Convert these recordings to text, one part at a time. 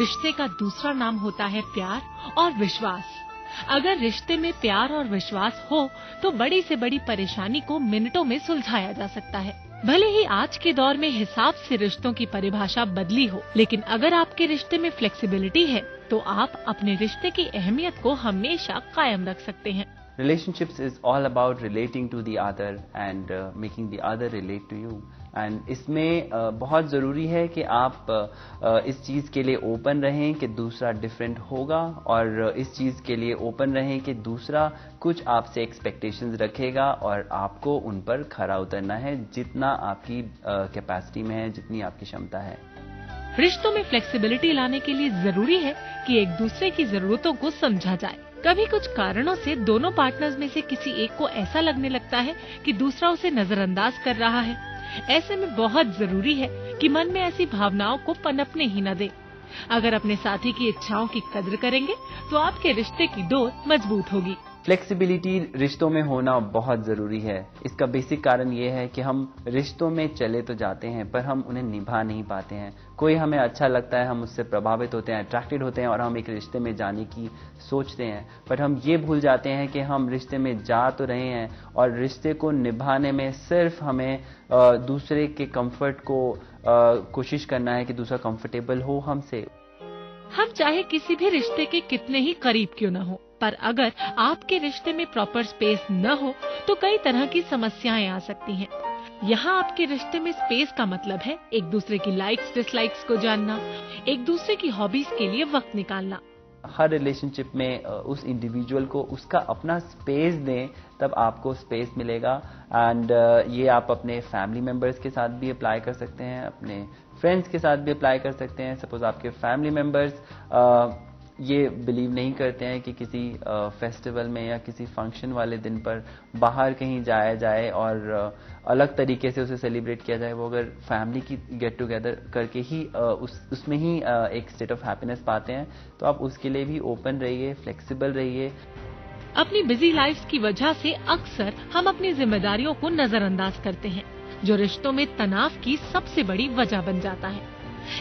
रिश्ते का दूसरा नाम होता है प्यार और विश्वास। अगर रिश्ते में प्यार और विश्वास हो तो बड़ी से बड़ी परेशानी को मिनटों में सुलझाया जा सकता है। भले ही आज के दौर में हिसाब से रिश्तों की परिभाषा बदली हो, लेकिन अगर आपके रिश्ते में फ्लेक्सिबिलिटी है तो आप अपने रिश्ते की अहमियत को हमेशा कायम रख सकते हैं। Relationships is all about relating to the other and making the other relate to you. And इसमें बहुत ज़रूरी है कि आप इस चीज़ के लिए ओपन रहें कि दूसरा डिफरेंट होगा, और इस चीज़ के लिए ओपन रहें कि दूसरा कुछ आपसे एक्सपेक्टेशंस रखेगा और आपको उन पर खरा उतरना है जितना आपकी कैपेसिटी में है, जितनी आपकी क्षमता है। रिश्तों में फ्लेक्सिबिलिटी लाने के लिए जरूरी है कि एक दूसरे की जरूरतों को समझा जाए। कभी कुछ कारणों से दोनों पार्टनर्स में से किसी एक को ऐसा लगने लगता है कि दूसरा उसे नजरअंदाज कर रहा है। ऐसे में बहुत जरूरी है कि मन में ऐसी भावनाओं को पनपने ही न दे। अगर अपने साथी की इच्छाओं की कद्र करेंगे तो आपके रिश्ते की डोर मजबूत होगी। फ्लेक्सिबिलिटी रिश्तों में होना बहुत ज़रूरी है। इसका बेसिक कारण ये है कि हम रिश्तों में चले तो जाते हैं पर हम उन्हें निभा नहीं पाते हैं। कोई हमें अच्छा लगता है, हम उससे प्रभावित होते हैं, अट्रैक्टेड होते हैं और हम एक रिश्ते में जाने की सोचते हैं, पर हम ये भूल जाते हैं कि हम रिश्ते में जा तो रहे हैं और रिश्ते को निभाने में सिर्फ हमें दूसरे के कंफर्ट को कोशिश करना है कि दूसरा कंफर्टेबल हो हमसे। हम चाहे किसी भी रिश्ते के कितने ही करीब क्यों न हो, पर अगर आपके रिश्ते में प्रॉपर स्पेस न हो तो कई तरह की समस्याएं आ सकती हैं। यहाँ आपके रिश्ते में स्पेस का मतलब है एक दूसरे की लाइक्स डिसलाइक्स को जानना, एक दूसरे की हॉबीज के लिए वक्त निकालना। हर रिलेशनशिप में उस इंडिविजुअल को उसका अपना स्पेस दें, तब आपको स्पेस मिलेगा। एंड ये आप अपने फैमिली मेंबर्स के साथ भी अप्लाई कर सकते हैं, अपने फ्रेंड्स के साथ भी अप्लाई कर सकते हैं। सपोज आपके फैमिली मेंबर्स ये बिलीव नहीं करते हैं कि किसी फेस्टिवल में या किसी फंक्शन वाले दिन पर बाहर कहीं जाया जाए और अलग तरीके से उसे सेलिब्रेट किया जाए। वो अगर फैमिली की गेट टुगेदर करके ही उसमें ही एक स्टेट ऑफ हैप्पीनेस पाते हैं, तो आप उसके लिए भी ओपन रहिए, फ्लेक्सिबल रहिए। अपनी बिजी लाइफ की वजह से अक्सर हम अपनी जिम्मेदारियों को नजरअंदाज करते हैं, जो रिश्तों में तनाव की सबसे बड़ी वजह बन जाता है।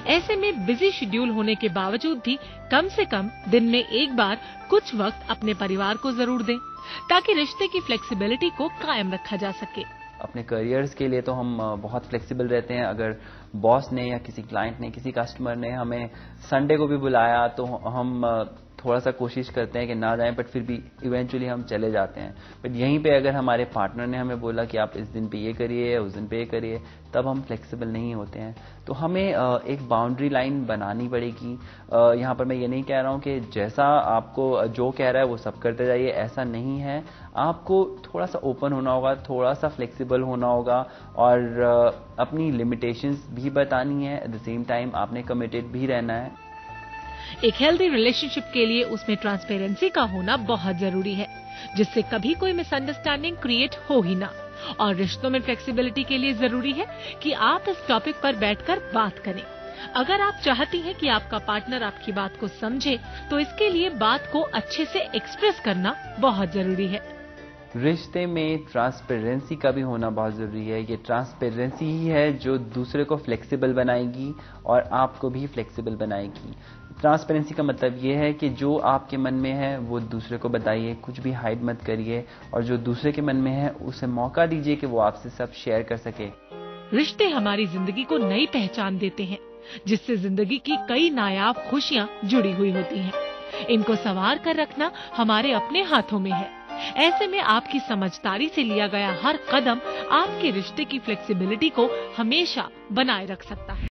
ऐसे में बिजी शेड्यूल होने के बावजूद भी कम से कम दिन में एक बार कुछ वक्त अपने परिवार को जरूर दें, ताकि रिश्ते की फ्लेक्सिबिलिटी को कायम रखा जा सके। अपने करियर्स के लिए तो हम बहुत फ्लेक्सिबल रहते हैं। अगर बॉस ने या किसी क्लाइंट ने, किसी कस्टमर ने हमें संडे को भी बुलाया तो हम थोड़ा सा कोशिश करते हैं कि ना जाएं, बट फिर भी इवेंचुअली हम चले जाते हैं। बट यहीं पे अगर हमारे पार्टनर ने हमें बोला कि आप इस दिन पे ये करिए, उस दिन पे ये करिए, तब हम फ्लेक्सिबल नहीं होते हैं। तो हमें एक बाउंड्री लाइन बनानी पड़ेगी। यहाँ पर मैं ये नहीं कह रहा हूँ कि जैसा आपको जो कह रहा है वो सब करते जाइए, ऐसा नहीं है। आपको थोड़ा सा ओपन होना होगा, थोड़ा सा फ्लेक्सिबल होना होगा और अपनी लिमिटेशंस भी बतानी है। एट द सेम टाइम आपने कमिटेड भी रहना है। एक हेल्दी रिलेशनशिप के लिए उसमें ट्रांसपेरेंसी का होना बहुत जरूरी है, जिससे कभी कोई मिसअंडरस्टैंडिंग क्रिएट हो ही ना। और रिश्तों में फ्लेक्सिबिलिटी के लिए जरूरी है कि आप इस टॉपिक पर बैठकर बात करें। अगर आप चाहती हैं कि आपका पार्टनर आपकी बात को समझे, तो इसके लिए बात को अच्छे से एक्सप्रेस करना बहुत जरूरी है। रिश्ते में ट्रांसपेरेंसी का भी होना बहुत ज़रूरी है। ये ट्रांसपेरेंसी ही है जो दूसरे को फ्लेक्सिबल बनाएगी और आपको भी फ्लेक्सिबल बनाएगी। ट्रांसपेरेंसी का मतलब ये है कि जो आपके मन में है वो दूसरे को बताइए, कुछ भी हाइड मत करिए, और जो दूसरे के मन में है उसे मौका दीजिए कि वो आपसे सब शेयर कर सके। रिश्ते हमारी जिंदगी को नई पहचान देते हैं, जिससे जिंदगी की कई नायाब खुशियाँ जुड़ी हुई होती हैं। इनको संवार कर रखना हमारे अपने हाथों में है। ऐसे में आपकी समझदारी से लिया गया हर कदम आपके रिश्ते की फ्लेक्सिबिलिटी को हमेशा बनाए रख सकता है।